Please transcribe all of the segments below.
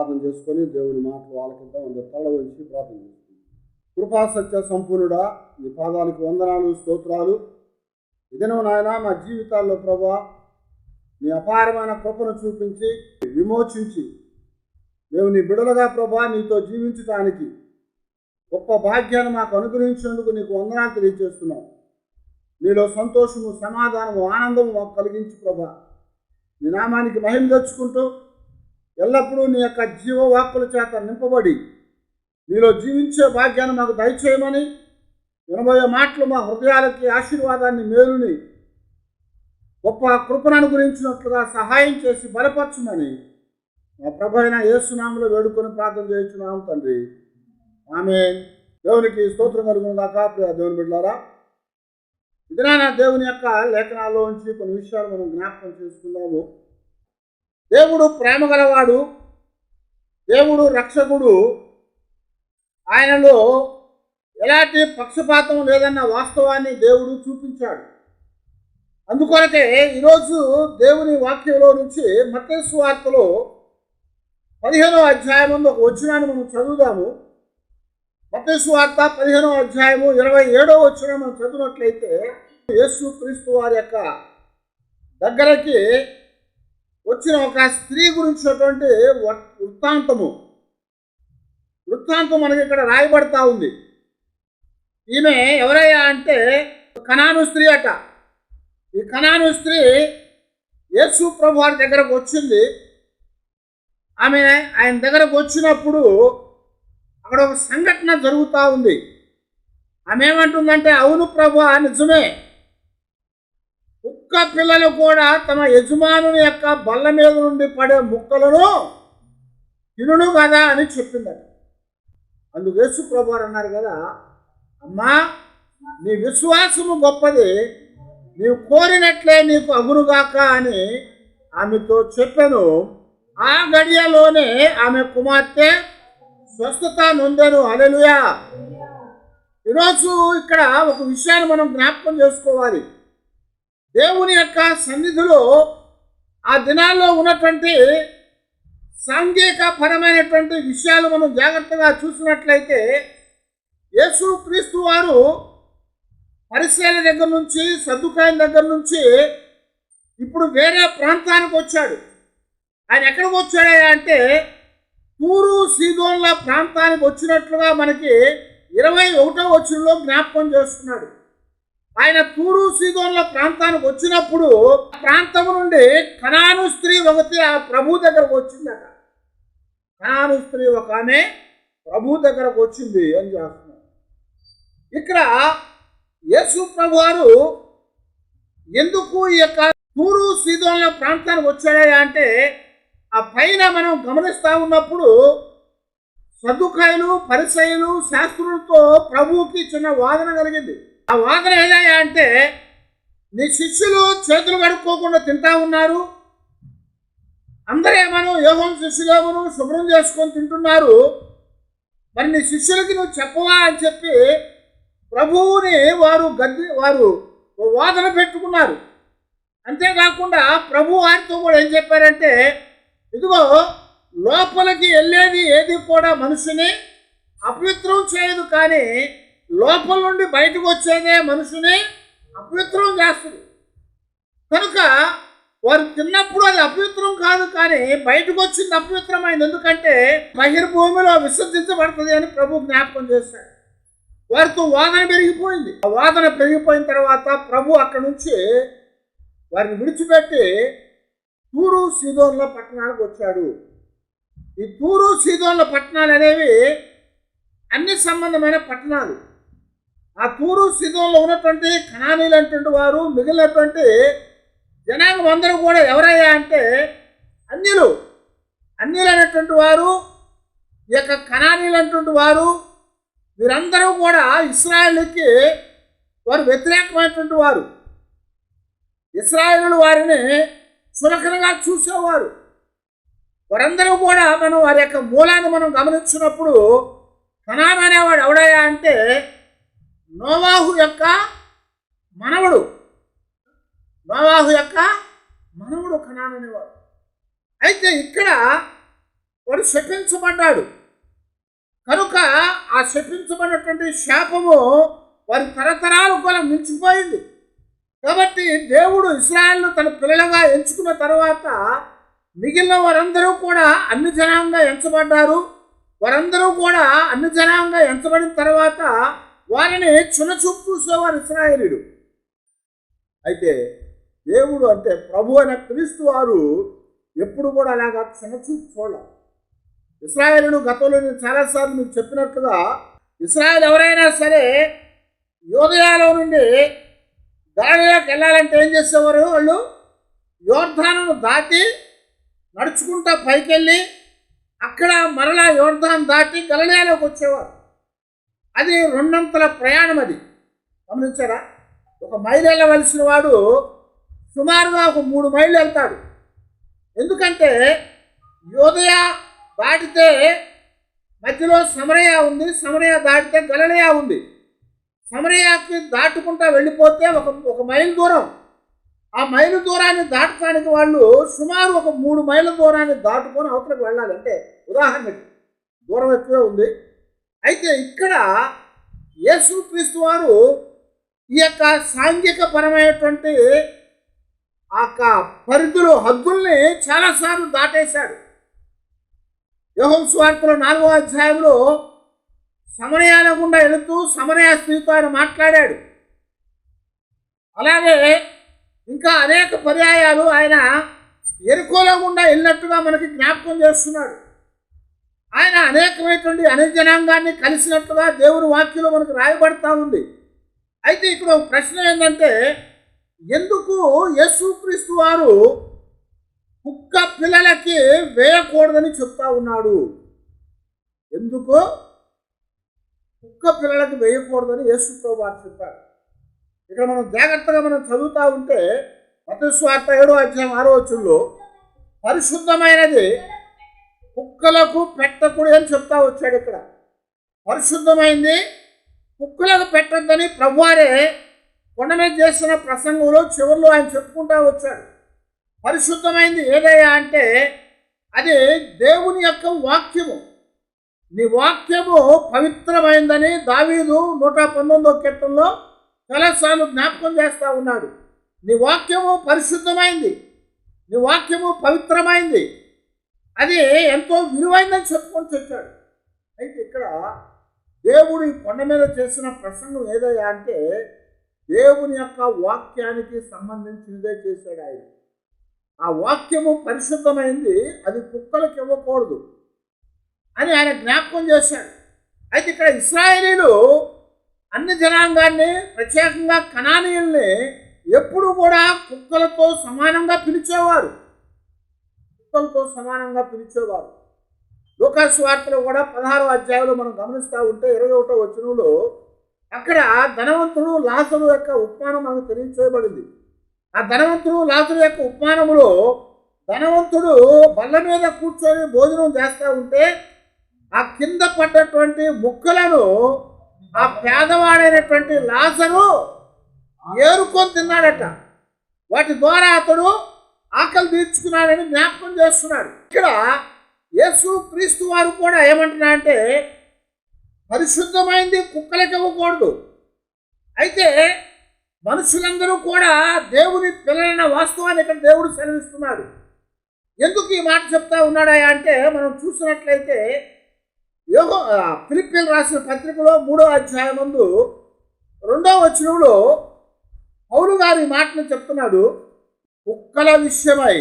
ప్రార్థన చేసుకొని దేవుని మాటలు ఆలకిద్దాం. అందరూ తల వంచి ప్రార్థన చేసుకుందాం. కృపా సత్య సంపూర్ణుడా, నీ పాదాలకు వందనాలు, స్తోత్రాలు. ఇదను నాయన మా జీవితాల్లో ప్రభా నీ అపారమైన కృపను చూపించి విమోచించి మేము నీ బిడలుగా ప్రభా నీతో జీవించడానికి గొప్ప భాగ్యాన్ని మాకు అనుగ్రహించినందుకు నీకు వందనాలు తెలియజేస్తున్నాం. నీలో సంతోషము, సమాధానము, ఆనందము మాకు కలిగించి ప్రభా నీ నామానికి మహిమ తెచ్చుకుంటూ ఎల్లప్పుడూ నీ యొక్క జీవవాక్కుల చేత నింపబడి నీలో జీవించే భాగ్యాన్ని మాకు దయచేయమని, వినబోయే మాటలు మా హృదయాలకి ఆశీర్వాదాన్ని, మేలుని, గొప్ప కృపను అనుగ్రహించినట్లుగా సహాయం చేసి బలపరచమని మా ప్రభు అయిన యేసునామములో వేడుకొని ప్రార్థన చేయించున్నాము తండ్రి. ఆమేన్. దేవునికి స్తోత్రం కలుగును గాక. ప్రియ దేవుని బిడ్డలారా, ఇదినా దేవుని యొక్క లేఖనాల్లోంచి కొన్ని విషయాలు మనం జ్ఞాపకం చేసుకుందాము. దేవుడు ప్రేమ గలవాడు, దేవుడు రక్షకుడు, ఆయనలో ఎలాంటి పక్షపాతం లేదన్న వాస్తవాన్ని దేవుడు చూపించాడు. అందుకొరకే ఈరోజు దేవుని వాక్యంలో నుంచి మత్తయి సువార్తలో 15వ అధ్యాయం ఒక వచనాన్ని మనం చదువుదాము. మత్తయి సువార్త 15వ అధ్యాయము 27వ వచనం మనం చదివినట్లయితే, యేసు క్రీస్తు వారి యొక్క దగ్గరకి వచ్చిన ఒక స్త్రీ గురించినటువంటి వృత్తాంతం మనకి ఇక్కడ రాయబడతా ఉంది. ఈమె ఎవరయ్యా అంటే కనాను స్త్రీ అట. ఈ కనాను స్త్రీ యేసు ప్రభు వారి దగ్గరకు వచ్చింది. ఆమె ఆయన దగ్గరకు వచ్చినప్పుడు అక్కడ ఒక సంఘటన జరుగుతూ ఉంది. ఆమె ఏమంటుందంటే, అవును ప్రభు, నిజమే, కుక్క పిల్లలు కూడా తమ యజమానుని యొక్క బల్ల మీద నుండి పడే ముక్కలను తినును కదా అని చెప్పిందట. అందుకు యేసు ప్రభు వారు అన్నారు కదా, అమ్మా నీ విశ్వాసము గొప్పది, నీవు కోరినట్లే నీకు అగునుగాక అని ఆమెతో చెప్పాను. ఆ గడియలోనే ఆమె కుమార్తె స్వస్థత నొందెను. హల్లెలూయా. ఈరోజు ఇక్కడ ఒక విషయాన్ని మనం జ్ఞాపకం చేసుకోవాలి. దేవుని యొక్క సన్నిధిలో ఆ దినాల్లో ఉన్నటువంటి సాంఘిక పరమైనటువంటి విషయాలు మనం జాగ్రత్తగా చూసినట్లయితే, యేసు క్రీస్తు వారు పరిసయ్యుల దగ్గర నుంచి, సద్దుకాయుల దగ్గర నుంచి ఇప్పుడు వేరే ప్రాంతానికి వచ్చాడు. ఆయన ఎక్కడికి వచ్చాడా అంటే తూరు సీదోన్ల ప్రాంతానికి వచ్చినట్లుగా మనకి 21వ వచనంలో జ్ఞాపకం చేస్తున్నాడు. ఆయన తూరు సీదోన్ల ప్రాంతానికి వచ్చినప్పుడు ప్రాంతం నుండి కనాను స్త్రీ ఒకటి ఆ ప్రభు దగ్గరకు వచ్చిందట. కనాను స్త్రీ ఒక ఆమె ప్రభు దగ్గరకు వచ్చింది అని చేస్తున్నాడు. ఇక్కడ యేసు ప్రభు వారు ఎందుకు ఈ యొక్క తూరు సీదోన్ల ప్రాంతానికి వచ్చాడా అంటే, ఆ పైన మనం గమనిస్తూ ఉన్నప్పుడు సద్దుకాయులు, పరిసయ్యులు, శాస్త్రులతో ప్రభువుకి చిన్న వాదన కలిగింది. ఆ వాదన ఏదయ్యా అంటే, నీ శిష్యులు చేతులు కడుక్కోకుండా తింటా ఉన్నారు, అందరేమను యోగం శిష్యులేమను శుభ్రం చేసుకొని తింటున్నారు, మరి నీ శిష్యులకి నువ్వు చెప్పవా అని చెప్పి ప్రభువుని వారు వాదన పెట్టుకున్నారు. అంతేకాకుండా ప్రభు వారితో కూడా ఏం చెప్పారంటే, ఇదిగో లోపలికి వెళ్ళేది ఏది కూడా మనుషుని అపవిత్రం చేయదు, కానీ లోపల నుండి బయటకు వచ్చేదే మనుషుని అపవిత్రం చేస్తుంది. కనుక వారు తిన్నప్పుడు అది అపవిత్రం కాదు, కానీ బయటకు వచ్చింది అపవిత్రమైంది. ఎందుకంటే బహిర్భూమిలో విసర్జించబడుతుంది అని ప్రభు జ్ఞాపకం చేశాడు. వారితో వాదన పెరిగిపోయింది. ఆ వాదన పెరిగిపోయిన తర్వాత ప్రభు అక్కడి నుంచి వారిని విడిచిపెట్టి తూరు సీదోన్ల పట్టణానికి వచ్చాడు. ఈ తూరు సీదోన్ల పట్టణాలు అనేవి అన్ని సంబంధమైన పట్టణాలు. ఆ తూరు సీదోన్లో ఉన్నటువంటి కనానీలు అంటుంటే వారు, మిగిలినటువంటి జనాంగం అందరూ కూడా ఎవరయ్యా అంటే అన్యులు అనేటువంటి వారు. ఈ యొక్క కనానీలు అంటుంటే వారు, వీరందరూ కూడా ఇశ్రాయేలుకి వారు వ్యతిరేకమైనటువంటి వారు. ఇశ్రాయేలు వారిని చులకనగా చూసేవారు. వారందరూ కూడా మనం వారి యొక్క మూలాన్ని మనం గమనించినప్పుడు, కనాను అనేవాడు ఎవడయ్యా అంటే నోవాహు యొక్క మనవడు. కనాను అనేవాడు. అయితే ఇక్కడ వాడు శపించబడ్డాడు. కనుక ఆ శపించబడినటువంటి శాపము వారి తరతరాలు కూడా నిలిచిపోయింది. కాబట్టి దేవుడు ఇశ్రాయేలును తన పిల్లలుగా ఎంచుకున్న తర్వాత మిగిలిన వారందరూ కూడా అన్ని జనాంగా ఎంచబడ్డారు. వారందరూ కూడా అన్ని జనాంగా ఎంచబడిన తర్వాత వారిని చిన్నచూపు చూసేవారు ఇశ్రాయేలీయులు. అయితే దేవుడు అంటే ప్రభు అయిన క్రీస్తు వారు ఎప్పుడు కూడా అలాగా చిన్నచూపు చూడాలి. ఇశ్రాయేలీయులు గతంలో నేను చాలాసార్లు మీకు చెప్పినట్లుగా ఇశ్రాయేలు ఎవరైనా సరే యోదయాలో నుండి గలిలయకి వెళ్ళాలంటే ఏం చేసేవారు? వాళ్ళు యోర్దానును దాటి నడుచుకుంటా పైకి వెళ్ళి అక్కడ మరలా యోర్దాను దాటి గలిలయలోకి వచ్చేవారు. అది 2 అంతల ప్రయాణం. అది గమనించారా? 1 మైలు వెళ్ళవలసిన వాడు సుమారుగా 3 మైళ్ళు వెళ్తాడు. ఎందుకంటే యోదయ దాటితే మధ్యలో సమరయ ఉంది, సమరయ దాటితే గలిలయ ఉంది. సమరయాకి దాటుకుంటా వెళ్ళిపోతే ఒక మైలు దూరం. ఆ మైలు దూరాన్ని దాటడానికి వాళ్ళు సుమారు 3 మైళ్ళ దూరాన్ని దాటుకొని అవతలకు వెళ్ళాలి. అంటే ఉదాహరణకి దూరం ఎక్కువే ఉంది. అయితే ఇక్కడ యేసుక్రీస్తు వారు ఈ యొక్క సాంఘిక పరమైనటువంటి ఆ పరిధులు హద్దుల్ని చాలాసార్లు దాటేశాడు. యోహాను సువార్తలో 4వ అధ్యాయంలో సమరయాల గుండా వెళుతూ సమరయ స్త్రీతో ఆయన మాట్లాడాడు. అలాగే ఇంకా అనేక పర్యాయాలు ఆయన ఎరుకోల గుండా వెళ్ళినట్టుగా మనకి జ్ఞాపకం చేస్తున్నాడు. ఆయన అనేకమైనటువంటి జనాంగాన్ని కలిసినట్టుగా దేవుని వాక్యంలో మనకు రాయబడతా ఉంది. అయితే ఇక్కడ ఒక ప్రశ్న ఏంటంటే, ఎందుకు యేసుక్రీస్తు వారు కుక్క పిల్లలకి వేయకూడదని చెప్తా ఉన్నాడు? ఎందుకు కుక్క పిల్లలకి వేయకూడదని యేసుప్రభువు వారు చెప్పారు. ఇక్కడ మనం జాగ్రత్తగా చదువుతూ ఉంటే మత్తయి సువార్త 7వ అధ్యాయం 6వ వచనంలో పరిశుద్ధమైనది కుక్కలకు పెట్టకూడదు అని చెప్తా వచ్చాడు. ఇక్కడ పరిశుద్ధమైంది కుక్కలకు పెట్టద్దని ప్రభువారే కొండ మీద చేసిన ప్రసంగంలో చివరిలో ఆయన చెప్పుకుంటా వచ్చాడు. పరిశుద్ధమైంది ఏదయ్యా అంటే అది దేవుని యొక్క వాక్యము. నీ వాక్యము పవిత్రమైందని దావీదు 119వ కీర్తనలో చాలాసార్లు జ్ఞాపకం చేస్తూ ఉన్నాడు. నీ వాక్యము పరిశుద్ధమైంది, నీ వాక్యము పవిత్రమైంది, అది ఎంతో విలువైందని చెప్పుకొని వచ్చాడు. అయితే ఇక్కడ దేవుడు ఈ కొండ మీద చేసిన ప్రసంగం ఏదయ్యా అంటే దేవుని యొక్క వాక్యానికి సంబంధించినదే చేశాడు ఆయన. ఆ వాక్యము పరిశుద్ధమైంది, అది కుక్కలకు ఇవ్వకూడదు అని ఆయన జ్ఞాపకం చేశాడు. అయితే ఇక్కడ ఇశ్రాయేలీయులు అన్ని జనాంగాన్ని ప్రత్యేకంగా కనానీయుల్ని ఎప్పుడు కూడా కుక్కలతో సమానంగా పిలిచేవారు. లూకా సువార్తలో కూడా 16వ అధ్యాయంలో మనం గమనిస్తూ ఉంటే 21వ వచనంలో అక్కడ ధనవంతుడు లాజరు యొక్క ఉపమానం మనకు తెలియచేయబడింది. ఆ ధనవంతుడు లాజరు యొక్క ఉపమానములో ధనవంతుడు బల్ల మీద కూర్చొని భోజనం చేస్తూ ఉంటే ఆ కింద పడ్డటువంటి ముక్కలను ఆ పేదవాడైనటువంటి లాజరు ఏరుకొని తిన్నాడట. వాటి ద్వారా అతడు ఆకలి తీర్చుకున్నాడని జ్ఞాపకం చేస్తున్నాడు. ఇక్కడ యేసుక్రీస్తు వారు కూడా ఏమంటున్నారంటే పరిశుద్ధమైంది కుక్కలకి ఇవ్వకూడదు. అయితే మనుషులందరూ కూడా దేవుని పిల్లలైన వాస్తవాన్ని ఇక్కడ దేవుడు సెలవిస్తున్నాడు. ఎందుకు ఈ మాట చెప్తా ఉన్నాడా అంటే మనం చూసినట్లయితే ఫిలిప్పీయులకు రాసిన పత్రికలో 3వ అధ్యాయం 2వ వచనంలో పౌలు గారు ఈ మాటను చెప్తున్నాడు. కుక్కల విషయమై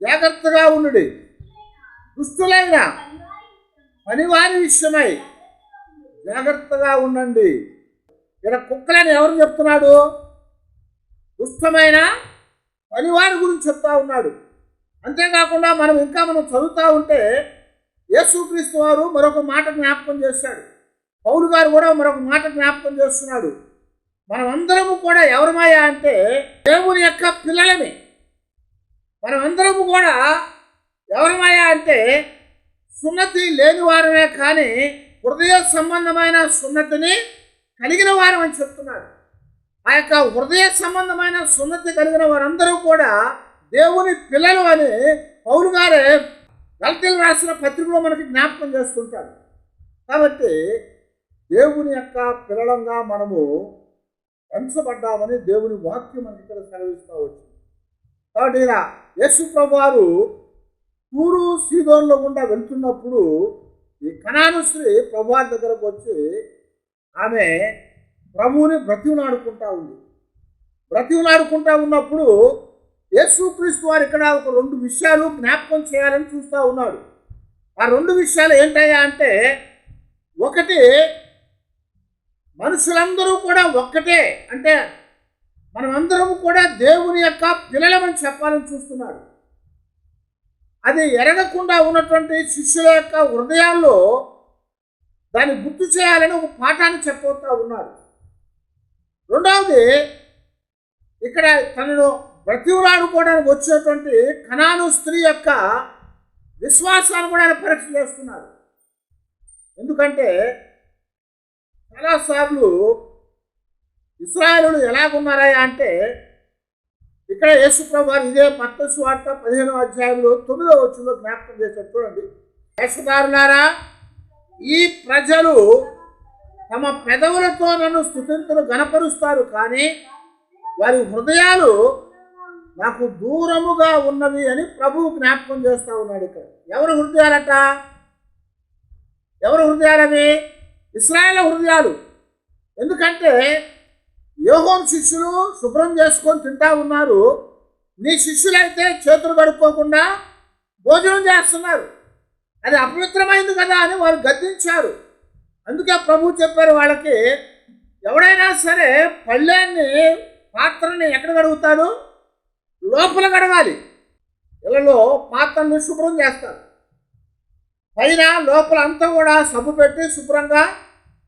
జాగ్రత్తగా ఉండు, దుష్టులైన పనివారి విషయమై జాగ్రత్తగా ఉండండి. ఇక్కడ కుక్కలని ఎవరు చెప్తున్నాడు? దుష్టమైన పనివారి గురించి చెప్తా ఉన్నాడు. అంతేకాకుండా మనం చదువుతూ ఉంటే యేసుక్రీస్తు వారు మరొక మాట జ్ఞాపకం చేశాడు. పౌలు గారు కూడా మరొక మాట జ్ఞాపకం చేస్తున్నాడు. మనమందరము కూడా ఎవరమయ్యా అంటే దేవుని యొక్క పిల్లలమే. మనమందరము కూడా ఎవరమయ్యా అంటే సున్నతి లేని వారమే, కానీ హృదయ సంబంధమైన సున్నతిని కలిగిన వారం అని చెప్తున్నాడు. ఆ యొక్క హృదయ సంబంధమైన సున్నతి కలిగిన వారందరూ కూడా దేవుని పిల్లలు అని పౌలు గారే గలతీయులు రాసిన పత్రికలో మనకి జ్ఞాపకం చేస్తుంటాడు. కాబట్టి దేవుని యొక్క పిల్లలంగా మనము ఎంచబడ్డామని దేవుని వాక్యం మనకి ఇక్కడ సెలవిస్తూ వచ్చింది. కాబట్టి ఇలా యేసు ప్రభువారు తూరు సీదోన్లో గుండా వెళ్తున్నప్పుడు ఈ కనాను స్త్రీ ప్రభువారి దగ్గరకు వచ్చి ఆమె ప్రభువుని బ్రతిమలాడుకుంటా ఉంది. బ్రతిమలాడుకుంటా ఉన్నప్పుడు యేసుక్రీస్తు వారు ఇక్కడ ఒక 2 విషయాలు జ్ఞాపకం చేయాలని చూస్తూ ఉన్నాడు. ఆ 2 విషయాలు ఏంటయ్యా అంటే, ఒకటి మనుషులందరూ కూడా ఒక్కటే, అంటే మనమందరం కూడా దేవుని యొక్క పిల్లలమని చెప్పాలని చూస్తున్నాడు. అది ఎరగకుండా ఉన్నటువంటి శిష్యుల యొక్క హృదయాల్లో దాన్ని గుర్తు చేయాలని ఒక పాఠాన్ని చెప్పబోతా ఉన్నాడు. రెండవది, ఇక్కడ తనను బ్రతిమలాడుకోవడానికి వచ్చినటువంటి కనాను స్త్రీ యొక్క విశ్వాసాన్ని కూడా ఆయన పరీక్ష చేస్తున్నాడు. ఎందుకంటే చాలాసార్లు ఇశ్రాయేలులు ఎలాగున్నారా అంటే, ఇక్కడ యేసు ప్రభువారు ఇదే మత్తయి సువార్త 15వ అధ్యాయంలో 9వ వచనంలో జ్ఞాపకం చేశారు. చూడండి, వేషధారులారా, ఈ ప్రజలు తమ పెదవులతో నన్ను స్తుతింతులు గణపరుస్తారు, కానీ వారి హృదయాలు నాకు దూరముగా ఉన్నవి అని ప్రభువు జ్ఞాపకం చేస్తూ ఉన్నాడు. ఇక్కడ ఎవరి హృదయాలట? ఎవరి హృదయాలవి? ఇశ్రాయేలు హృదయాలు. ఎందుకంటే యోహోను శిష్యులు శుభ్రం చేసుకొని తింటా ఉన్నారు, నీ శిష్యులైతే చేతులు కడుక్కోకుండా భోజనం చేస్తున్నారు, అది అపవిత్రమైంది కదా అని వారు గద్దించారు. అందుకే ప్రభు చెప్పారు వాళ్ళకి, ఎవడైనా సరే పళ్ళాన్ని పాత్రని ఎక్కడ కడుగుతాడు? లోపల కడగాలి. ఇళ్ళలో పాత్రలను శుభ్రం చేస్తారు, పైన లోపల అంతా కూడా సబ్బు పెట్టి శుభ్రంగా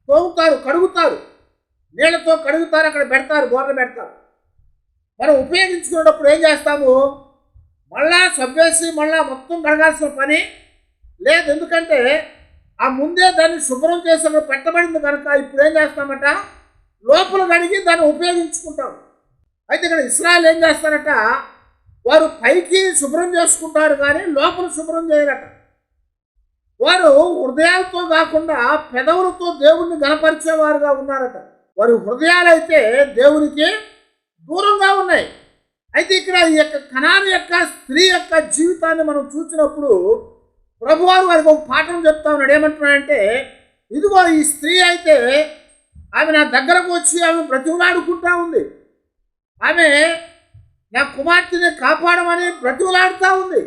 తోముతారు, కడుగుతారు, నీళ్ళతో కడుగుతారు, అక్కడ పెడతారు, బోర్లు పెడతారు. మనం ఉపయోగించుకునేటప్పుడు ఏం చేస్తాము? మళ్ళా సబ్బేసి మళ్ళా మొత్తం కడగాల్సిన పని లేదు. ఎందుకంటే ఆ ముందే దాన్ని శుభ్రం చేసి అక్కడ పెట్టబడింది కనుక ఇప్పుడు ఏం చేస్తామట? లోపల కడిగి దాన్ని ఉపయోగించుకుంటాం. అయితే ఇక్కడ ఇశ్రాయేలు ఏం చేస్తారట? వారు పైకి శుభ్రం చేసుకుంటారు కానీ లోపల శుభ్రం చేయరట. వారు హృదయాలతో కాకుండా పెదవులతో దేవుణ్ణి గణపరిచేవారుగా ఉన్నారట. వారి హృదయాలైతే దేవునికి దూరంగా ఉన్నాయి. అయితే ఇక్కడ ఈ యొక్క కనాను యొక్క స్త్రీ యొక్క జీవితాన్ని మనం చూసినప్పుడు ప్రభువారు వారికి ఒక పాఠం చెప్తా ఉన్నాడు. ఏమంటున్నాడంటే, ఇదిగో ఈ స్త్రీ అయితే ఆమె నా దగ్గరకు వచ్చి ఆమె బ్రతిమలాడుకుంటా ఉంది, ఆమె నా కుమార్తెని కాపాడమని బ్రతిమలాడుతూ ఉంది.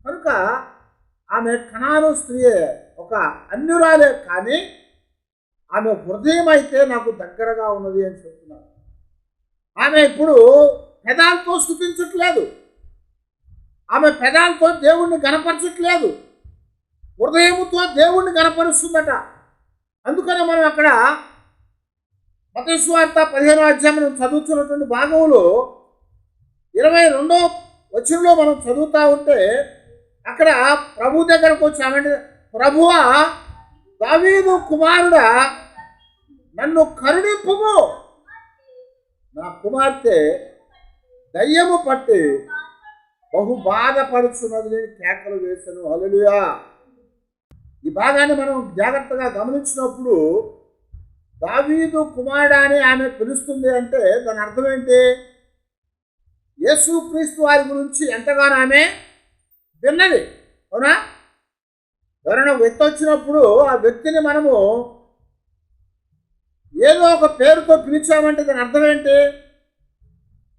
కనుక ఆమె కనాను స్త్రీయే, ఒక అన్యురాలే, కానీ ఆమె హృదయం అయితే నాకు దగ్గరగా ఉన్నది అని చెప్తున్నారు. ఆమె ఇప్పుడు పెదాలతో స్తుతించట్లేదు, ఆమె పెదాలతో దేవుణ్ణి గణపరచట్లేదు, హృదయముతో దేవుణ్ణి గణపరుస్తుందట. అందుకనే మనం అక్కడ మత్తయి సువార్త 15వ అధ్యాయం మనం చదువుతున్నటువంటి భాగంలో 22వ వచనంలో మనం చదువుతూ ఉంటే అక్కడ ప్రభు దగ్గరకు వచ్చామంటే, ప్రభువా, దావీదు కుమారుడా, నన్ను కరుణింపుము, నా కుమార్తె దయ్యము పట్టి బహు బాధపడుచున్నది నేను కేకలు వేశాను. హల్లెలూయా. ఈ భాగాన్ని మనం జాగ్రత్తగా గమనించినప్పుడు దావీదు కుమారుడా అని ఆమె పిలుస్తుంది అంటే దాని అర్థం ఏంటి? యేసుక్రీస్తు వారి గురించి ఎంతగానో ఆమె విన్నది. అవునా? ఎవరైనా వ్యక్తి వచ్చినప్పుడు ఆ వ్యక్తిని మనము ఏదో ఒక పేరుతో పిలిచామంటే దాని అర్థం ఏంటి?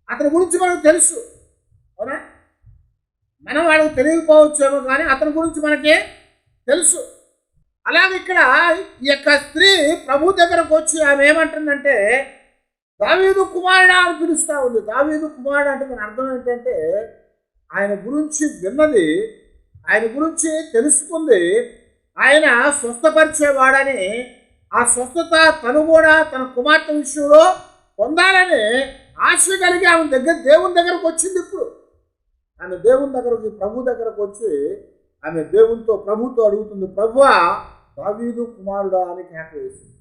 అతని గురించి మనకు తెలుసు. అవునా? మనం వాడికి తెలియకపోవచ్చేమో కానీ అతని గురించి మనకి తెలుసు. అలాగే ఇక్కడ ఈ యొక్క స్త్రీ ప్రభు దగ్గరకు వచ్చి ఆమె ఏమంటుందంటే, దావీదు కుమారుడా అని పిలుస్తూ ఉంది. దావీదు కుమారుడు అంటే దాని అర్థం ఏంటంటే ఆయన గురించి విన్నది, ఆయన గురించి తెలుసుకుంది, ఆయన స్వస్థపరిచేవాడని, ఆ స్వస్థత తను కూడా తన కుమార్తె విషయంలో పొందాలని ఆశ కలిగి ఆమె దేవుని దగ్గరకు వచ్చింది. ఇప్పుడు ఆమె దేవుని దగ్గరకు, ప్రభు దగ్గరకు వచ్చి ఆమె దేవునితో, ప్రభుతో అడుగుతుంది, ప్రభువా, దావీదు కుమారుడా అని కేక వేసింది.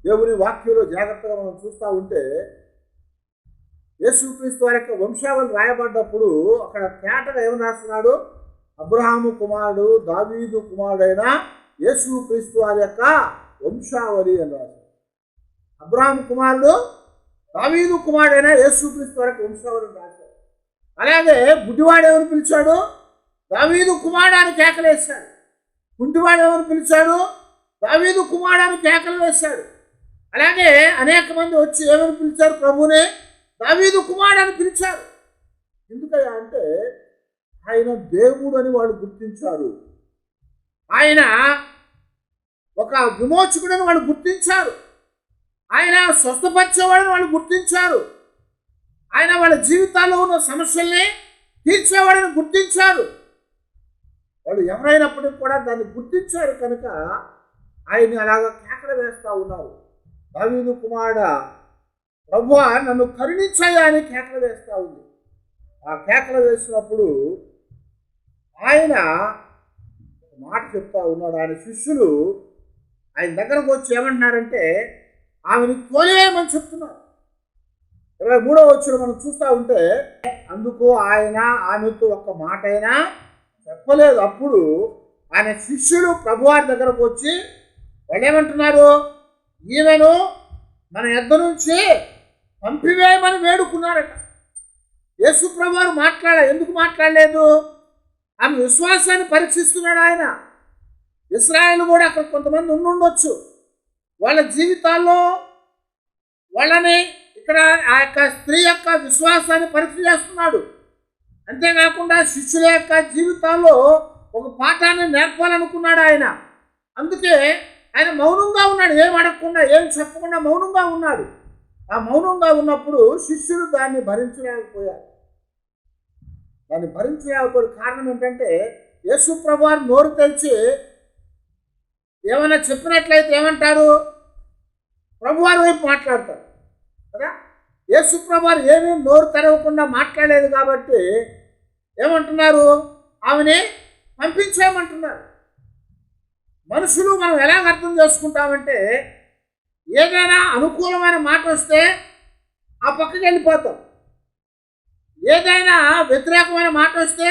దేవుని వాక్యంలో జాగ్రత్తగా మనం చూస్తూ ఉంటే యేసుక్రీస్తు వారి యొక్క వంశావళి రాయబడ్డప్పుడు అక్కడ తేటగా ఏమని రాస్తున్నాడు? అబ్రహాము కుమారుడు దావీదు కుమారుడైన యేసుక్రీస్తు వారి యొక్క వంశావళి అని రాశాడు. అబ్రహాము కుమారుడు దావీదు కుమారుడైన యేసుక్రీస్తు వారి యొక్క వంశావళి రాశాడు. అలాగే గుడ్డివాడు ఏమని పిలిచాడు? దావీదు కుమారుడు అని కేకలు వేశాడు. కుంటివాడు ఏమని పిలిచాడు? దావీదు కుమారుడు అని కేకలు వేశాడు. అలాగే అనేక మంది వచ్చి ఏమని పిలిచారు? ప్రభునే దావీదు కుమారుడు అని పిలిచారు. ఎందుకయ్యా అంటే ఆయన దేవుడు అని వాళ్ళు గుర్తించారు. ఆయన ఒక విమోచకుడని వాళ్ళు గుర్తించారు. ఆయన స్వస్థపరిచేవాడని వాళ్ళు గుర్తించారు. ఆయన వాళ్ళ జీవితాల్లో ఉన్న సమస్యల్ని తీర్చేవాడని గుర్తించారు. వాళ్ళు ఎవరైనప్పటికీ కూడా దాన్ని గుర్తించారు కనుక ఆయన్ని అలాగా కేకలు వేస్తూ ఉన్నారు. దావీదు కుమారుడా, ప్రభువా నన్ను కరుణించయ్యా అని కేకలు వేస్తూ ఉంది. ఆ కేకలు వేసినప్పుడు ఆయన మాట చెప్తా ఉన్నాడు. ఆయన శిష్యులు ఆయన దగ్గరకు వచ్చి ఏమంటున్నారంటే ఆమెను తోలివేయమని చెప్తున్నారు. 23వ వచనం మనం చూస్తూ ఉంటే అందుకు ఆయన ఆమెతో ఒక్క మాట అయినా చెప్పలేదు. అప్పుడు ఆయన శిష్యులు ప్రభువారి దగ్గరకు వచ్చి వాళ్ళు ఏమంటున్నారు? ఈమెను మన యొద్ద నుంచి పంపివేయమని వేడుకున్నారట. యేసు ప్రభువారు ఎందుకు మాట్లాడలేదు? ఆమె విశ్వాసాన్ని పరీక్షిస్తున్నాడు ఆయన. ఇశ్రాయేలు కూడా అక్కడ కొంతమంది ఉండొచ్చు. వాళ్ళ జీవితాల్లో వాళ్ళని ఇక్కడ ఆ యొక్క స్త్రీ యొక్క విశ్వాసాన్ని పరీక్ష చేస్తున్నాడు. అంతేకాకుండా శిష్యుల యొక్క జీవితాల్లో ఒక పాఠాన్ని నేర్పాలనుకున్నాడు ఆయన. అందుకే ఆయన మౌనంగా ఉన్నాడు. ఏం అడగకుండా ఏం చెప్పకుండా మౌనంగా ఉన్నాడు. ఆ మౌనంగా ఉన్నప్పుడు శిష్యులు దాన్ని భరించలేకపోయారు. కారణం ఏంటంటే యేసు ప్రభువారు నోరు తెరిచి ఏమైనా చెప్పినట్లయితే ఏమంటారు? ప్రభువారి వైపు మాట్లాడతారు కదా. యేసు ప్రభువారు ఏమీ నోరు తెరవకుండా మాట్లాడలేదు కాబట్టి ఏమంటున్నారు? ఆమెని పంపించేయమంటున్నారు. మనుషులు మనం ఎలాగ అర్థం చేసుకుంటామంటే ఏదైనా అనుకూలమైన మాట వస్తే ఆ పక్కకి వెళ్ళిపోతాం. ఏదైనా వ్యతిరేకమైన మాట వస్తే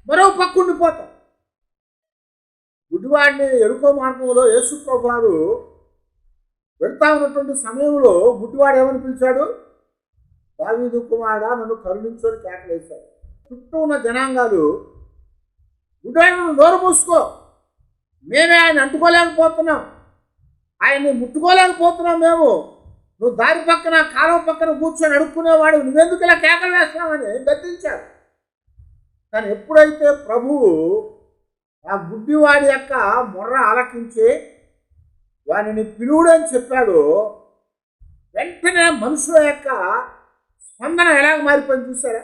మరో పక్క ఉండిపోతాం. గుడ్డివాడిని ఎరుకో మార్గంలో యేసు ప్రభువారు వెళ్తా ఉన్నటువంటి సమయంలో గుడ్డివాడు ఏమని పిలిచాడు? దావీదు కుమారుడా నన్ను కరుణించని కేకలేశాడు. చుట్టూ ఉన్న జనాంగాలు గుడ్డివాడు నువ్వు నోరు మూసుకో, మేమే ఆయన అంటుకోలేకపోతున్నాం, ఆయన్ని ముట్టుకోలేకపోతున్నాం, మేము నువ్వు దారి పక్కన కాలువ పక్కన కూర్చొని అడుక్కునేవాడు, నువ్వెందుకు ఇలా కేకలు వేస్తున్నావని గద్దించాడు. కానీ ఎప్పుడైతే ప్రభువు ఆ గుడ్డివాడి యొక్క మొర్ర ఆలకించి వారిని పిలువుడని చెప్పాడో వెంటనే మనుషుల యొక్క స్పందన ఎలాగ మారిపోయింది చూసారా?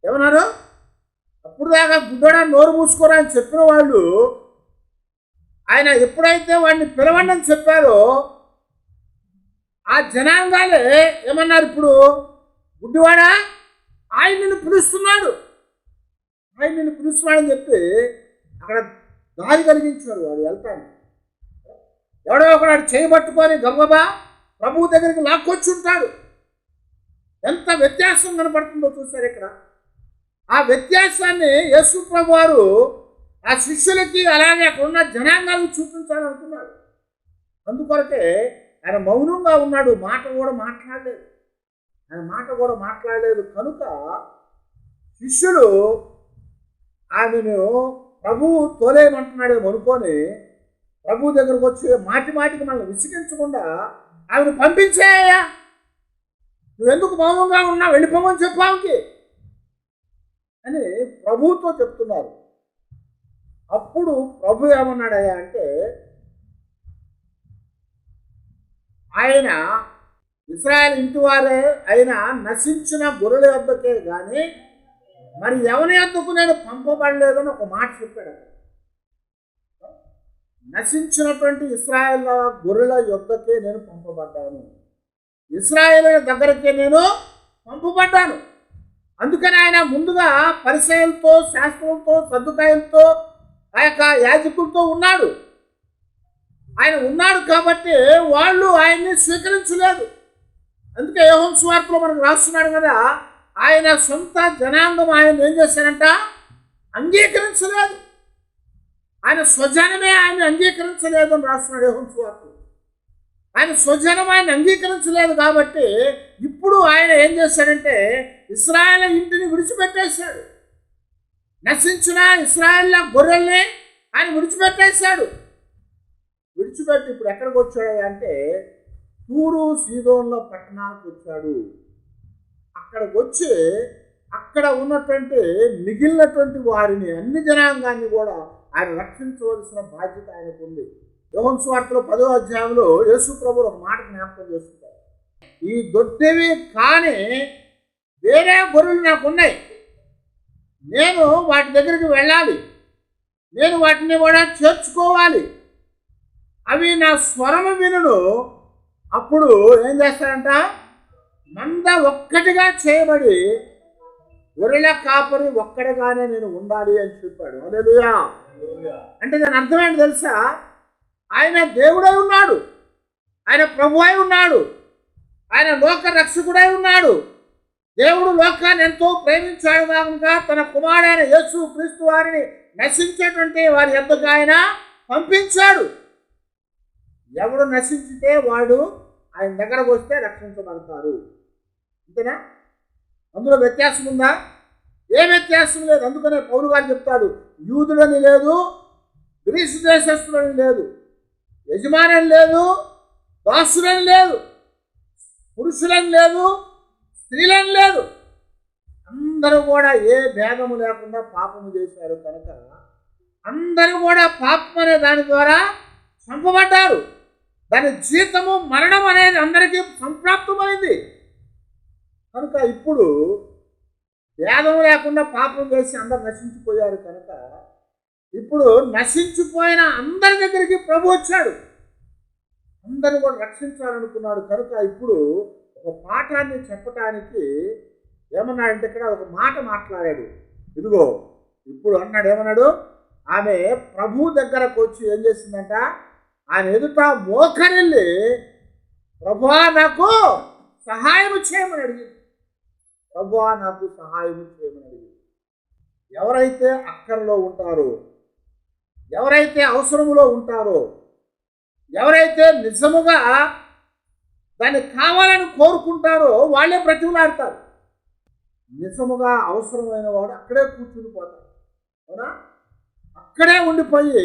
ఏమన్నారు? అప్పుడు దాకా గుడ్డోడా నోరు మూసుకోరా అని చెప్పిన వాళ్ళు ఆయన ఎప్పుడైతే వాడిని పిలవండి అని చెప్పారో ఆ జనాంగాలే ఏమన్నారు? ఇప్పుడు గుడ్డివాడా ఆయన నిన్ను పిలుస్తున్నాడు అని చెప్పి అక్కడ దారి కలిగించారు. వాడు వెళ్తాను ఎవడో ఒకడు చేయబట్టుకొని గబగబా ప్రభువు దగ్గరికి లాక్కొచ్చి ఉంటాడు. ఎంత వ్యత్యాసం కనపడుతుందో చూసారు ఇక్కడ. ఆ వ్యత్యాసాన్ని యేసు ప్రభువారు ఆ శిష్యులకి అలాగే అక్కడ ఉన్న జనాంగాలను చూపించాలనుకున్నాడు. అందుకొరకే ఆయన మౌనంగా ఉన్నాడు. మాట కూడా మాట్లాడలేదు. కనుక శిష్యులు ఆమెను ప్రభువు తోలేయమంటున్నాడేమో అనుకొని ప్రభు దగ్గరకు వచ్చి మాటికి మనల్ని విసిగించకుండా ఆమెను పంపించేయ్యా, నువ్వెందుకు మౌనంగా ఉన్నావు, వెళ్ళిపోమని చెప్పావుకి అని ప్రభువుతో చెప్తున్నారు. అప్పుడు ప్రభు ఏమన్నాడయ్యా అంటే ఆయన ఇశ్రాయేలు ఇంటి వారే అయినా నశించిన గొర్రెల యొద్దకే కానీ మరి ఎవరి యొద్దకు నేను పంపబడలేదని ఒక మాట చెప్పాడు. నశించినటువంటి ఇశ్రాయేల్ గొర్రెల యొద్దకే నేను పంపబడ్డాను, ఇశ్రాయేల్ దగ్గరకే నేను పంపబడ్డాను. అందుకని ఆయన ముందుగా పరిసయ్యులతో, శాస్త్రులతో, సద్దుకాయులతో, ఆ యొక్క యాజకులతో ఉన్నాడు. ఆయన ఉన్నాడు కాబట్టి వాళ్ళు ఆయన్ని స్వీకరించలేదు. అందుకే యోహాను సువార్తలో మనకు రాస్తున్నాడు కదా, ఆయన సొంత జనాంగం ఆయన ఏం చేశారంట, అంగీకరించలేదు. ఆయన స్వజనమే ఆయన అంగీకరించలేదు అని రాస్తున్నాడు యోహాను సువార్తలో. ఆయన స్వజనం ఆయన అంగీకరించలేదు కాబట్టి ఇప్పుడు ఆయన ఏం చేశాడంటే ఇశ్రాయేలు ఇంటిని విడిచిపెట్టేశాడు. నశించిన ఇశ్రాయేలు గొర్రెల్ని ఆయన విడిచిపెట్టేశాడు. విడిచిపెట్టి ఇప్పుడు ఎక్కడికి వచ్చాడు అంటే తూరు సీదోన్ల పట్టణానికి వచ్చాడు. అక్కడికి వచ్చి అక్కడ ఉన్నటువంటి మిగిలినటువంటి వారిని, అన్ని జనాంగాన్ని కూడా ఆయన రక్షించవలసిన బాధ్యత ఆయనకు ఉంది. యోహాను సువార్తలో 10వ అధ్యాయంలో యేసు ప్రభువు ఒక మాట జ్ఞాపకం చేస్తుంటారు. ఈ దొడ్డివి కానీ వేరే గొర్రెలు నాకు ఉన్నాయి, నేను వాటి దగ్గరికి వెళ్ళాలి, నేను వాటిని కూడా చేర్చుకోవాలి, అవి నా స్వరము వినును, అప్పుడు ఏం చేస్తాడంట, మంద ఒక్కటిగా చేయబడి గొర్రెల కాపరి ఒక్కడిగానే నేను ఉండాలి అని చెప్పాడు. హల్లెలూయా. అంటే దాని అర్థం ఏంటి తెలుసా, ఆయన దేవుడై ఉన్నాడు, ఆయన ప్రభు అయి ఉన్నాడు, ఆయన లోక రక్షకుడై ఉన్నాడు. దేవుడు లోకాన్ని ఎంతో ప్రేమించాడు కనుక తన కుమారుడైన యేసు క్రీస్తు వారిని నశించేటువంటి వారి యొద్దకు ఆయన పంపించాడు. ఎవడు నశించితే వాడు ఆయన దగ్గరకు వస్తే రక్షించబడతారు. అంతేనా? అందులో వ్యత్యాసం ఉందా? ఏ వ్యత్యాసం లేదు. అందుకనే పౌలు గారు చెప్తాడు, యూదులని లేదు, గ్రీసు దేశస్తులని లేదు, యజమాని లేదు, దాసులని లేదు, పురుషులని లేదు, స్త్రీలని లేదు, అందరూ కూడా ఏ భేదము లేకుండా పాపము చేశారు కనుక అందరూ కూడా పాపం అనే దాని ద్వారా చంపబడ్డారు. దాని జీతము మరణం అనేది అందరికీ సంప్రాప్తమైంది కనుక ఇప్పుడు భేదం లేకుండా పాపం చేసి అందరు నశించిపోయారు కనుక ఇప్పుడు నశించిపోయిన అందరి దగ్గరికి ప్రభు వచ్చాడు, అందరిని కూడా రక్షించాలనుకున్నాడు కనుక ఇప్పుడు ఒక పాఠాన్ని చెప్పటానికి ఏమన్నాడంటే ఇక్కడ ఒక మాట మాట్లాడాడు. ఇదిగో ఇప్పుడు అన్నాడు, ఏమన్నాడు, ఆమె ప్రభు దగ్గరకు వచ్చి ఏం చేసిందంట, ఆయన ఎదుట మోకరిల్లి ప్రభువా నాకు సహాయం చేయమని అడిగింది. ప్రభువా నాకు సహాయం చేయమని అడిగింది. ఎవరైతే అక్కరలో ఉంటారో, ఎవరైతే అవసరములో ఉంటారో, ఎవరైతే నిజముగా దాన్ని కావాలని కోరుకుంటారో వాళ్ళే బ్రతిమలాడతారు. నిజముగా అవసరమైన వాడు అక్కడే కూర్చుని పోతాడు. అవునా? అక్కడే ఉండిపోయి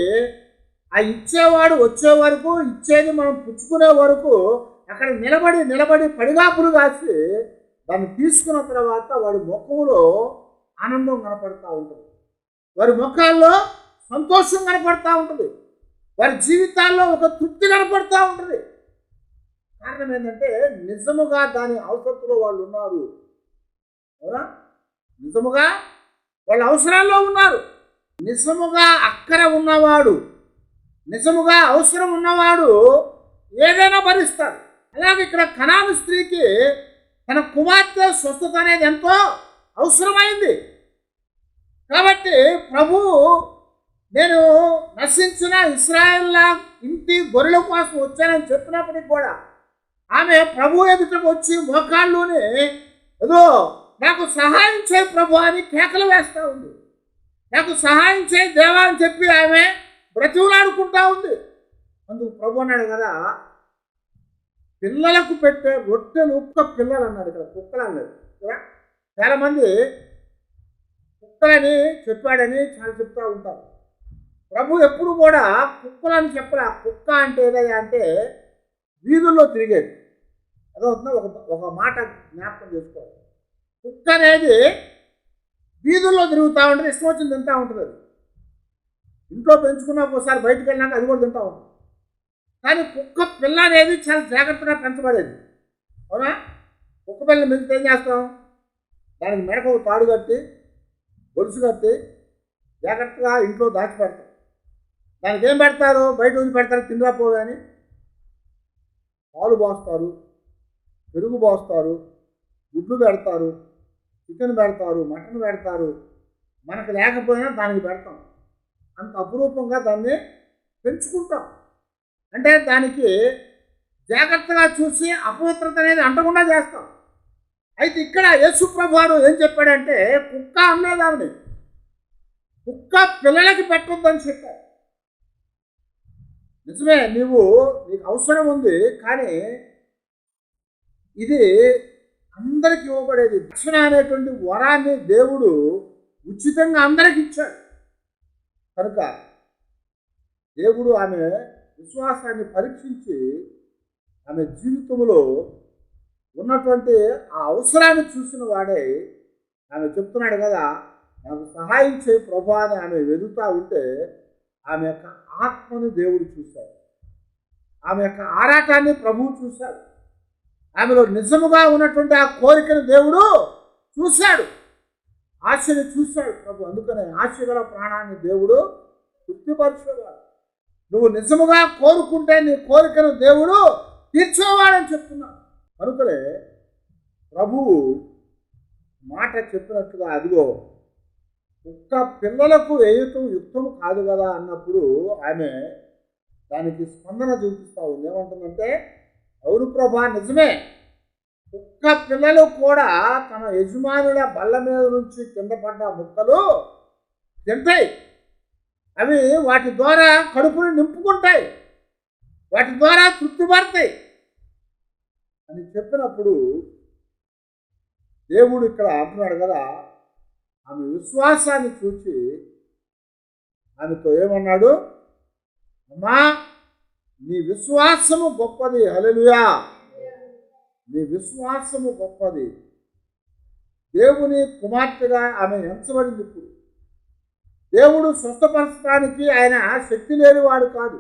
ఆ ఇచ్చేవాడు వచ్చే వరకు, ఇచ్చేది మనం పుచ్చుకునే వరకు అక్కడ నిలబడి పడిగాపులు కాసి దాన్ని తీసుకున్న తర్వాత వాడి ముఖంలో ఆనందం కనపడతా ఉంటుంది, వారి ముఖాల్లో సంతోషం కనపడతా ఉంటుంది, వారి జీవితాల్లో ఒక తృప్తి కనపడతా ఉంటుంది. కారణం ఏంటంటే నిజముగా దాని అవసరంలో వాళ్ళు ఉన్నారు. అవునా? నిజముగా వాళ్ళ అవసరాల్లో ఉన్నారు. నిజముగా అక్కర ఉన్నవాడు, నిజముగా అవసరం ఉన్నవాడు ఏదైనా భరిస్తాడు. అలాగే ఇక్కడ కనాను స్త్రీకి తన కుమార్తె స్వస్థత అనేది ఎంతో అవసరమైంది కాబట్టి ప్రభువు నేను నశించిన ఇశ్రాయేళ్ల ఇంటి గొర్రెల కోసం వచ్చానని చెప్పినప్పటికి కూడా ఆమె ప్రభు ఎదుటకు వచ్చి మోకాళ్ళలోనే ఏదో నాకు సహాయం చేయి ప్రభు అని కేకలు వేస్తూ ఉంది. నాకు సహాయం చేయి దేవా అని చెప్పి ఆమె బ్రతిమలాడుకుంటా ఉంది. అందుకు ప్రభు అన్నాడు కదా, పిల్లలకు పెట్టే రొట్టెలు పిల్లలు అన్నాడు. ఇక్కడ కుక్కలు అన్నాడు కదా. చాలామంది కుక్కలని చెప్పాడని చాలా చెప్తూ ఉంటారు. ప్రభు ఎప్పుడు కూడా కుక్కలని చెప్పలే. కుక్క అంటే ఏదయ్యా అంటే వీధుల్లో తిరిగేది. అదవుతుందా? ఒక మాట జ్ఞాపకం చేసుకోవాలి. కుక్క అనేది వీధుల్లో తిరుగుతూ ఉంటుంది, ఇష్టం వచ్చింది తింటూ ఉంటుంది. అది ఇంట్లో పెంచుకున్న ఒకసారి బయటకు వెళ్ళినాక అది కూడా తింటూ ఉంటుంది. కానీ కుక్క పిల్ల అనేది చాలా జాగ్రత్తగా పెంచబడేది. అవునా? కుక్క పిల్లని పెంచితే ఏం చేస్తాం? దానికి మెడకు తాడు కట్టి గొలుసు కట్టి జాగ్రత్తగా ఇంట్లో దాచిపెడతాం. దానికి ఏం పెడతారు? బయట ఉంచి పెడతారు, తిండిరా పోవని. పాలు పోస్తారు, పెరుగు పోస్తారు, గుడ్లు పెడతారు, చికెన్ పెడతారు, మటన్ పెడతారు. మనకు లేకపోయినా దానికి పెడతాం. అంత అపురూపంగా దాన్ని పెంచుకుంటాం. అంటే దానికి జాగ్రత్తగా చూసి అపవిత్రత అనేది అంటకుండా చేస్తాం. అయితే ఇక్కడ యేసు ప్రభువారు ఏం చెప్పాడంటే, కుక్క అమ్మేదాన్ని కుక్క పిల్లలకి పెట్టొద్దని చెప్పాడు. నిజమే, నీకు అవసరం ఉంది, కానీ ఇది అందరికి ఇవ్వబడేది. రక్షణ అనేటువంటి వరాన్ని దేవుడు ఉచితంగా అందరికి ఇచ్చాడు. కనుక దేవుడు ఆమె విశ్వాసాన్ని పరీక్షించి ఆమె జీవితంలో ఉన్నటువంటి ఆ అవసరాన్ని చూసిన వాడే ఆమె చెప్తున్నాడు కదా, నాకు సహాయం చేయి ప్రభు అని ఆమె వెతుకుతూ ఉంటే ఆమె యొక్క ఆత్మని దేవుడు చూశాడు. ఆమె యొక్క ఆరాటాన్ని ప్రభువు చూశాడు. ఆమెలో నిజముగా ఉన్నటువంటి ఆ కోరికను దేవుడు చూశాడు. ఆశని చూశాడు ప్రభు. అందుకనే ఆశ గల ప్రాణాన్ని దేవుడు తృప్తిపరిచేవాడు. నువ్వు నిజముగా కోరుకుంటే నీ కోరికను దేవుడు తీర్చేవాడని చెప్తున్నాడు. కనుకనే ప్రభువు మాట చెప్పినట్టుగా, అదిగో కుక్క పిల్లలకు వేయటం యుక్తము కాదు కదా అన్నప్పుడు ఆమె దానికి స్పందన చూపిస్తూ ఉంది. ఏమంటుందంటే, అవును ప్రభా, నిజమే, కుక్క పిల్లలు కూడా తమ యజమానుల బల్ల మీద నుంచి కింద పడ్డ ముక్కలు తింటాయి. అవి వాటి ద్వారా కడుపును నింపుకుంటాయి, వాటి ద్వారా తృప్తిపడతాయి అని చెప్పినప్పుడు దేవుడు ఇక్కడ అంటున్నాడు కదా, ఆమె విశ్వాసాన్ని చూసి ఆమెతో ఏమన్నాడు, అమ్మా నీ విశ్వాసము గొప్పది, హల్లెలూయా, నీ విశ్వాసము గొప్పది. దేవుని కుమార్తెగా ఆమె ఎంచబడింది. ఇప్పుడు దేవుడు స్వస్థపరచడానికి ఆయన శక్తి లేనివాడు కాదు.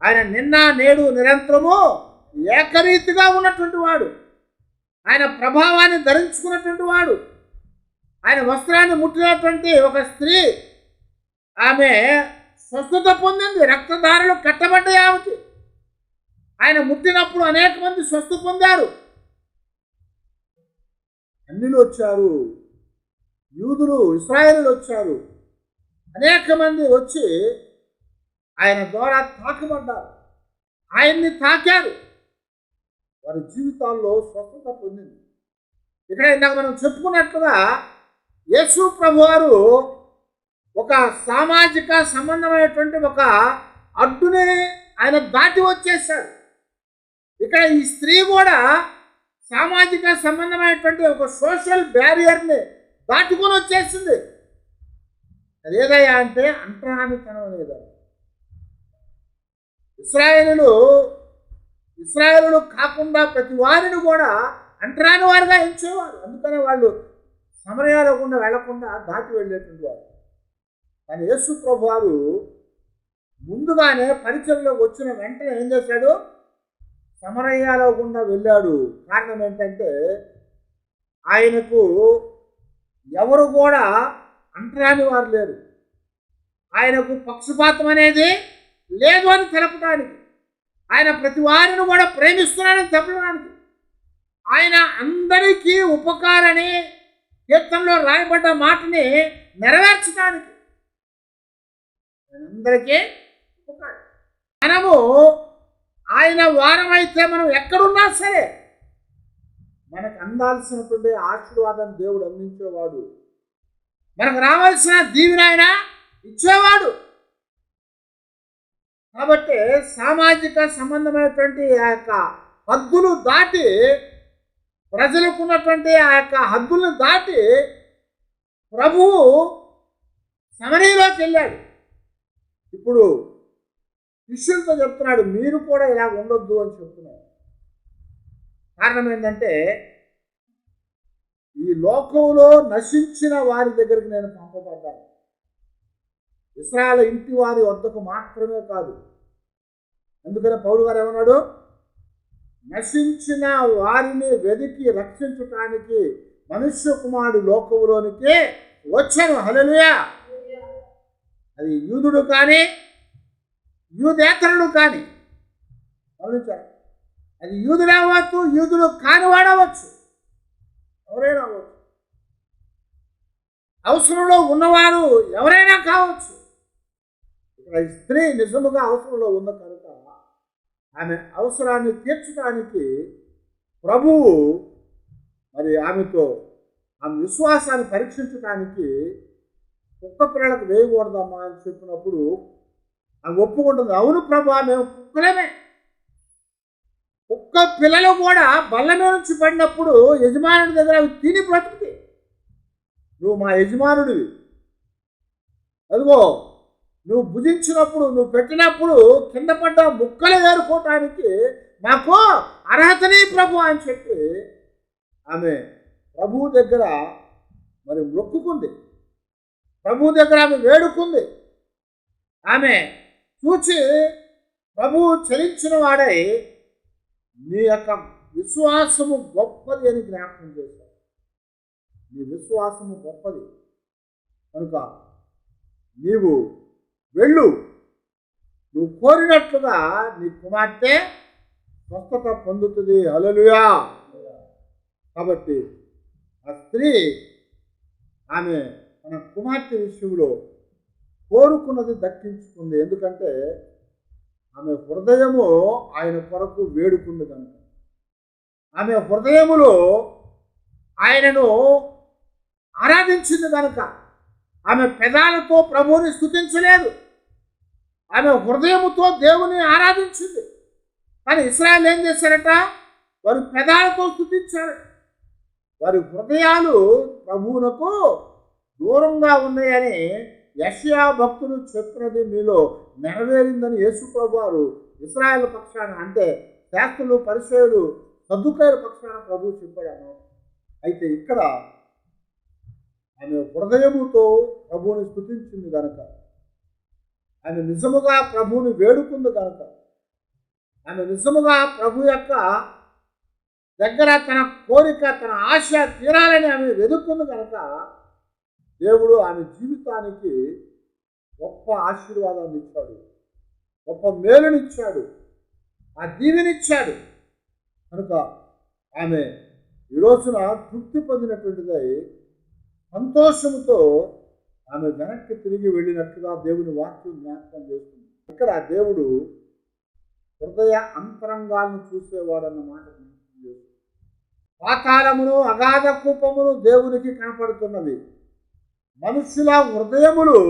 ఆయన నిన్న నేడు నిరంతరము ఏకరీతిగా ఉన్నటువంటి వాడు. ఆయన ప్రభావాన్ని ధరించుకున్నటువంటి వాడు. ఆయన వస్త్రాన్ని ముట్టినటువంటి ఒక స్త్రీ ఆమె స్వస్థత పొందింది. రక్తధారలు కట్టబడ్డాయి ఆమెకి. ఆయన ముట్టినప్పుడు అనేక మంది స్వస్థ పొందారు. అన్యులు వచ్చారు, యూదులు, ఇశ్రాయేలులు వచ్చారు. అనేక మంది వచ్చి ఆయన ద్వారా తాకబడ్డారు, ఆయన్ని తాకారు. వారి జీవితాల్లో స్వస్థత పొందింది. ఇక్కడ ఇందాక మనం చెప్పుకున్నట్లుగా యేసు ప్రభువారు ఒక సామాజిక సంబంధమైనటువంటి ఒక అడ్డుని ఆయన దాటి వచ్చేసాడు. ఇక్కడ ఈ స్త్రీ కూడా సామాజిక సంబంధమైనటువంటి ఒక సోషల్ బ్యారియర్ని దాటుకొని వచ్చేసింది. అదేదయ్యా అంటే అంటరానితనం అనేది. ఇశ్రాయేలులు కాకుండా ప్రతి వారిని కూడా అంటరాని వారుగా ఎంచేవారు. అందుకనే వాళ్ళు సమరయాలో గుండా వెళ్లకుండా దాటి వెళ్ళేటువంటి వారు. కానీ యేసు ప్రభు వారు ముందుగానే పరిచయంలోకి వచ్చిన వెంటనే ఏం చేశాడు, సమరయాలో గుండా వెళ్ళాడు. కారణం ఏంటంటే ఆయనకు ఎవరు కూడా అంటరాని వారు లేరు. ఆయనకు పక్షపాతం అనేది లేదు అని తెలపడానికి, ఆయన ప్రతి వారిని కూడా ప్రేమిస్తున్నాడని చెప్పడానికి, ఆయన అందరికీ ఉపకారని కీర్తనలో రాయబడ్డ మాటని నెరవేర్చడానికి, అందరికీ ఉపకారం. మనము ఆయన వారం అయితే మనం ఎక్కడున్నా సరే మనకు అందాల్సినటువంటి ఆశీర్వాదాన్ని దేవుడు అందించేవాడు. మనకు రావాల్సిన దీవెన ఆయన ఇచ్చేవాడు. కాబట్టి సామాజిక సంబంధమైనటువంటి ఆ యొక్క హద్దులు దాటి, ప్రజలకు ఉన్నటువంటి ఆ యొక్క హద్దులను దాటి ప్రభువు సమరయలోకి వెళ్ళాడు. ఇప్పుడు శిష్యులతో చెప్తున్నాడు, మీరు కూడా ఇలా ఉండొద్దు అని చెప్తున్నాడు. కారణం ఏంటంటే ఈ లోకంలో నశించిన వారి దగ్గరికి నేను పంపబడ్డాను. ఇశ్రాయేలు ఇంటి వారి వద్దకు మాత్రమే కాదు. అందుకనే పౌలు గారు ఏమన్నాడు, నశించిన వారిని వెదికి రక్షించటానికి మనుష్య కుమారుడు లోకంలోనికి వచ్చాను. హల్లెలూయా. అది యూదుడు కానీ యూదేతరుడు కానీ, గమనించారు, అది యూదుడు అవ్వచ్చు, యూదుడు కానివాడవచ్చు, ఎవరైనా అవ్వచ్చు, అవసరంలో ఉన్నవారు ఎవరైనా కావచ్చు. ఇక్కడ స్త్రీ నిజముగా అవసరంలో ఉన్న కనుక ఆమె అవసరాన్ని తీర్చడానికి ప్రభువు మరి ఆమెతో ఆమె విశ్వాసాన్ని పరీక్షించడానికి కుక్క పిల్లలకు వేయకూడదమ్మా అని చెప్పినప్పుడు ఆమె ఒప్పుకుంటుంది. అవును ప్రభా, మేము కుక్కలమే. కుక్క పిల్లలు కూడా బల్ల మీద నుంచి పడినప్పుడు యజమానుడి దగ్గర అవి తిని బ్రతుకుతాయి. నువ్వు మా యజమానుడివి, అదిగో నువ్వు భుజించినప్పుడు, నువ్వు పెట్టినప్పుడు కింద పడ్డ ముక్కలు ఏరుకోవటానికి మాకు అర్హతని ప్రభు అని చెప్పి ఆమె ప్రభువు దగ్గర మరి మొక్కుకుంది. ప్రభువు దగ్గర ఆమె వేడుకుంది. ఆమె చూచి ప్రభువు చలించిన వాడై నీ యొక్క విశ్వాసము గొప్పది అని జ్ఞాపకం చేశాడు. నీ విశ్వాసము గొప్పది కనుక నీవు వెళ్ళు, నువ్వు కోరినట్లుగా నీ కుమార్తె స్వస్థత పొందుతుంది. హల్లెలూయా. కాబట్టి ఆ స్త్రీ ఆమె తన కుమార్తె విషయంలో కోరుకున్నది దక్కించుకుంది. ఎందుకంటే ఆమె హృదయము ఆయన కొరకు వేడుకుంది కనుక. ఆమె హృదయములో ఆయనను ఆరాధించింది కనుక. ఆమె పెదాలతో ప్రభువుని స్తుతించలేదు, ఆమె హృదయముతో దేవుని ఆరాధించింది. కానీ ఇశ్రాయేలు ఏం చేశారట? వారి పెదాలతో స్తుతించారు, వారి హృదయాలు ప్రభువునకు దూరంగా ఉన్నాయని యెషయా భక్తుడు చెప్పినది మీలో నెరవేరిందని యేసు ప్రభు వారు ఇశ్రాయేలు పక్షాన, అంటే శాస్త్రులు, పరిసయ్యులు, సద్దుకాయుల పక్షాన ప్రభువు చెప్పాడు. అయితే ఇక్కడ ఆమె హృదయముతో ప్రభువుని స్తుతించింది కనుక, ఆమె నిజముగా ప్రభువుని వేడుకుంది కనుక, ఆమె నిజముగా ప్రభు యొక్క దగ్గర తన కోరిక, తన ఆశ తీరాలని ఆమె వెతుక్కుంది కనుక దేవుడు ఆమె జీవితానికి గొప్ప ఆశీర్వాదాన్ని ఇచ్చాడు, గొప్ప మేలునిచ్చాడు, ఆ దీవెనిచ్చాడు. కనుక ఆమె ఈ రోజున తృప్తి పొందినటువంటిదై సంతోషంతో ఆమె వెనక్కి తిరిగి వెళ్ళినట్టుగా దేవుని వాక్యం జ్ఞాపకం చేస్తుంది. ఇక్కడ దేవుడు హృదయ అంతరంగాలను చూసేవాడన్న మాట జ్ఞాపకం చేస్తుంది. పాతాళమును అగాధ కూపమును దేవునికి కనపడుతున్నవి, మనుషుల హృదయములు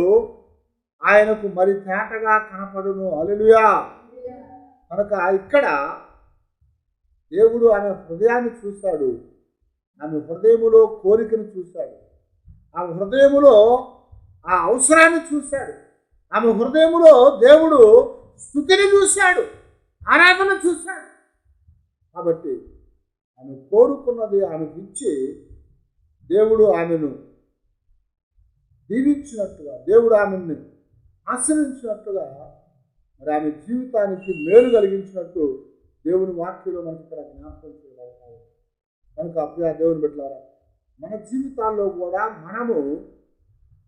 ఆయనకు మరి తేటగా కనపడును. హల్లెలూయా. కనుక ఇక్కడ దేవుడు ఆమె హృదయాన్ని చూశాడు, ఆమె హృదయములో కోరికను చూశాడు, ఆమె హృదయములో ఆ అవసరాన్ని చూశాడు, ఆమె హృదయములో దేవుడు స్తుతిని చూశాడు, ఆరాధన చూశాడు. కాబట్టి ఆమె కోరుకున్నది ఆమెకు ఇచ్చి దేవుడు ఆమెను దీవించినట్టుగా, దేవుడు ఆమెను ఆశీర్వదించినట్టుగా, మరి ఆమె జీవితానికి మేలు కలిగించినట్టు దేవుని వాక్యంలో మనకి ఇక్కడ జ్ఞాపకం చేయగలుగుతాము. కనుక అప్పుడు దేవుని బిడ్డలారా, మన జీవితాల్లో కూడా మనము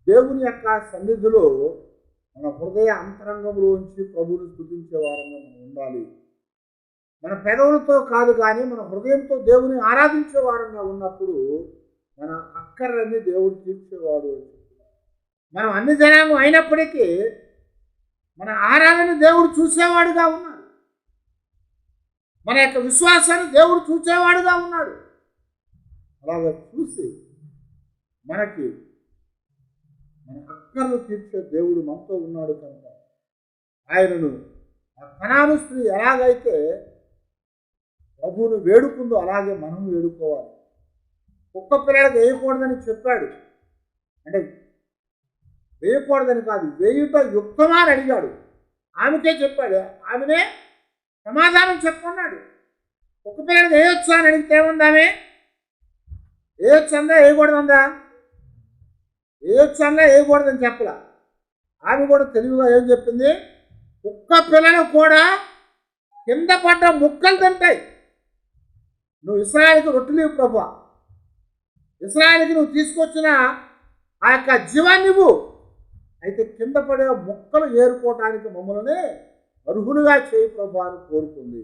దేవుని యొక్క సన్నిధిలో మన హృదయ అంతరంగంలోంచి ప్రభువుని స్తుతించే వారంగా మనం ఉండాలి. మన పెదవులతో కాదు కానీ మన హృదయంతో దేవుని ఆరాధించే వారంగా ఉన్నప్పుడు మన అక్కర్లన్నీ దేవుడు తీర్చేవాడు. మనం అన్ని జనాంగం అయినప్పటికీ మన ఆరాధన దేవుడు చూసేవాడుగా ఉన్నాడు, మన యొక్క విశ్వాసాన్ని దేవుడు చూసేవాడుగా ఉన్నాడు. అలాగే చూసి మనకి మన అక్కర్లు తీర్చే దేవుడు మనతో ఉన్నాడు కనుక ఆయనను, ఆ కనాను స్త్రీ ఎలాగైతే ప్రభువును వేడుకుందో అలాగే మనం వేడుకోవాలి. కుక్క పిల్లలకు వేయకూడదని చెప్పాడు, అంటే వేయకూడదని కాదు, వేయుట యుక్తమా అని అడిగాడు. ఆమెకే చెప్పాడు, ఆమెనే సమాధానం చెప్పన్నాడు. కుక్క పిల్లలకు వేయొచ్చా అని అడిగితే ఏముందామే? వేయొచ్చందా వేయకూడదందా? వేయొచ్చందా వేయకూడదని చెప్పలా. ఆమె కూడా తెలివిగా ఏం చెప్పింది? కుక్క పిల్లలు కూడా కింద పడ్డ ముక్కలు తింటాయి. నువ్వు ఇశ్రాయేలుకి రొట్టెలు ఇవ్వు ప్రభు, ఇశ్రాయేలుకి నువ్వు తీసుకొచ్చిన ఆ యొక్క జీవాన్ని ఇవ్వు, అయితే కింద పడే ముక్కలు ఏరుకోవటానికి మమ్మల్ని అర్హులుగా చేయి ప్రభు అని కోరుకుంది.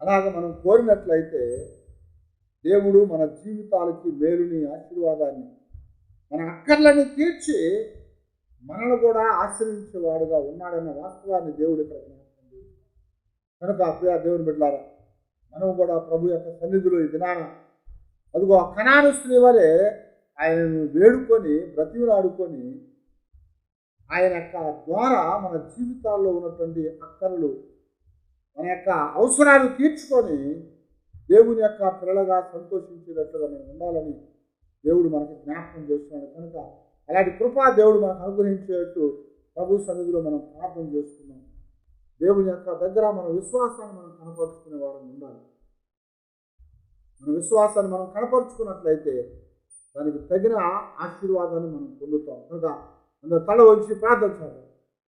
అలాగ మనం కోరినట్లయితే దేవుడు మన జీవితాలకి మేలుని, ఆశీర్వాదాన్ని, మన అక్కర్లని తీర్చి మనల్ని కూడా ఆశ్రయించేవాడుగా ఉన్నాడన్న వాస్తవాన్ని దేవుడు ఇక్కడ జ్ఞాపకం చేస్తాడు. కనుక ప్రియ దేవుని బిడ్డలారా, మనం కూడా ప్రభు యొక్క సన్నిధిలో ఈ దినాన అదిగో ఆ కనాను స్త్రీ వలె ఆయనను వేడుకొని బ్రతిమలాడుకొని ఆయన యొక్క ద్వారా మన జీవితాల్లో ఉన్నటువంటి అక్కరలు, మన యొక్క అవసరాలు తీర్చుకొని దేవుని యొక్క పిల్లలుగా సంతోషించేటట్లుగా మనం ఉండాలని దేవుడు మనకి జ్ఞాపకం చేస్తున్నాడు. కనుక అలాంటి కృపా దేవుడు మనకు అనుగ్రహించేట్టు ప్రభు సన్నిధిలో మనం ప్రార్థన చేసుకున్నాం. దేవుని యొక్క దగ్గర మన విశ్వాసాన్ని మనం కనపరుచుకునే వారం ఉండాలి. మన విశ్వాసాన్ని మనం కనపరుచుకున్నట్లయితే దానికి తగిన ఆశీర్వాదాన్ని మనం పొందుతాం. కనుక అందరూ తల వంచి ప్రార్థన చేద్దాం.